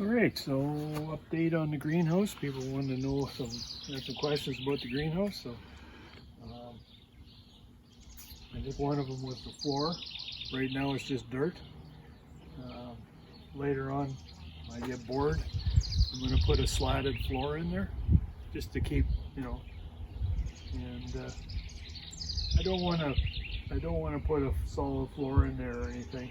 All right, so update on the greenhouse. People wanted to know some questions about the greenhouse. So I think one of them was the floor. Right now it's just dirt. Later on, I get bored, I'm going to put a slatted floor in there, just to keep, and I don't want to put a solid floor in there or anything.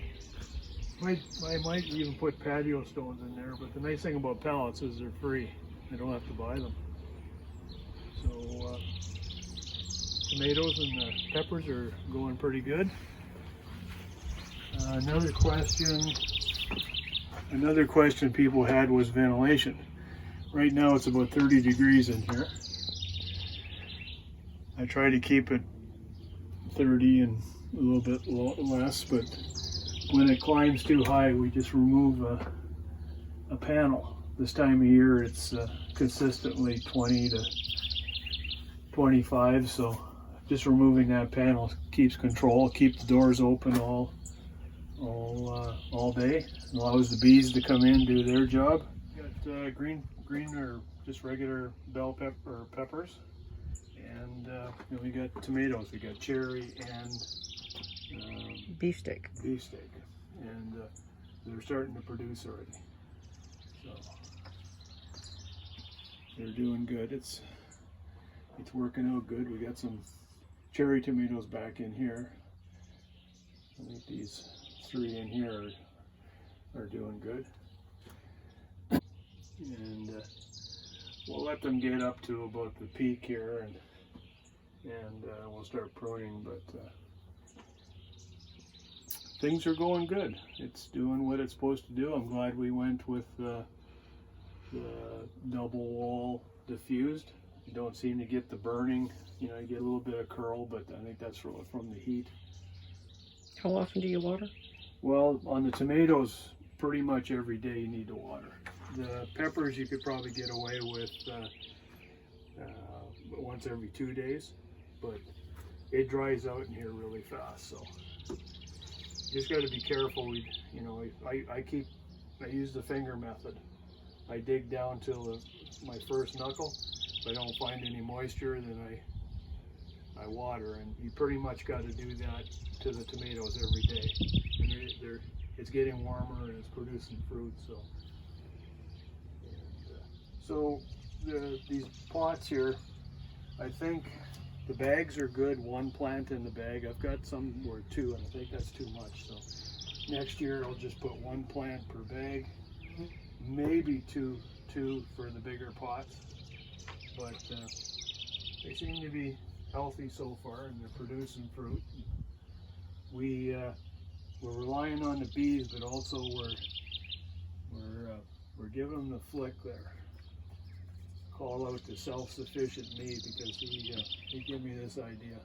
I might even put patio stones in there, but the nice thing about pallets is they're free. I don't have to buy them. So tomatoes and the peppers are going pretty good. Another question people had was ventilation. Right now it's about 30 degrees in here. I try to keep it 30 and a little bit less, but when it climbs too high, we just remove a panel. This time of year, it's consistently 20 to 25, so just removing that panel keeps control, keeps the doors open all day, allows the bees to come in, do their job. Got green or just regular bell pepper peppers, and we got tomatoes. We got cherry and beefsteak, and they're starting to produce already. So they're doing good. It's working out good. We got some cherry tomatoes back in here. I think these 3 in here are doing good. And we'll let them get up to about the peak here, and we'll start pruning, but things are going good. It's doing what it's supposed to do. I'm glad we went with the double wall diffused. You don't seem to get the burning. You get a little bit of curl, but I think that's from the heat. How often do you water? Well, on the tomatoes, pretty much every day you need to water. The peppers you could probably get away with once every 2 days, but it dries out in here really fast, so you just got to be careful. I use the finger method. I dig down till my first knuckle. If I don't find any moisture, then I water, and you pretty much got to do that to the tomatoes every day. And it's getting warmer and it's producing fruit, so these pots here, I think the bags are good. 1 plant in the bag. I've got some where 2, and I think that's too much. So next year I'll just put 1 plant per bag, maybe two for the bigger pots. But they seem to be healthy so far, and they're producing fruit. We're relying on the bees, but also we're giving them the flick there. Call out to self-sufficient me, because he gave me this idea,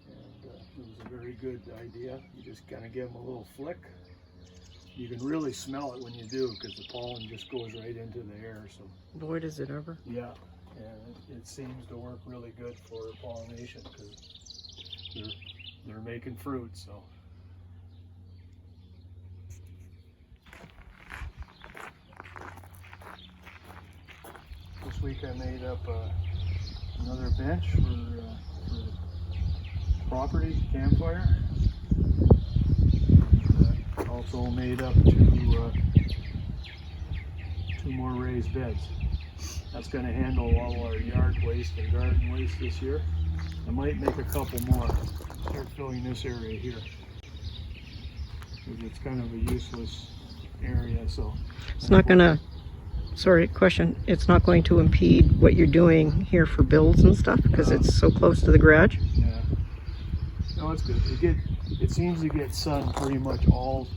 and it was a very good idea. You just kind of give them a little flick. You can really smell it when you do, because the pollen just goes right into the air. So boy, does it ever. Yeah, and it seems to work really good for pollination, because they're making fruit. So this week I made up another bench for property campfire. And, also made up 2 more raised beds. That's going to handle all our yard waste and garden waste this year. I might make a couple more. Start filling this area here, because it's kind of a useless area. So it's not going to. Sorry, question. It's not going to impede what you're doing here for builds and stuff, because it's so close to the garage? Yeah. No, it's good. It seems to get sun pretty much all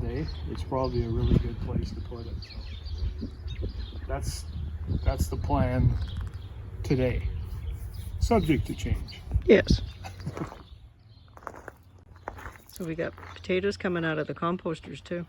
day. It's probably a really good place to put it. So that's the plan today. Subject to change. Yes. So we got potatoes coming out of the composters too.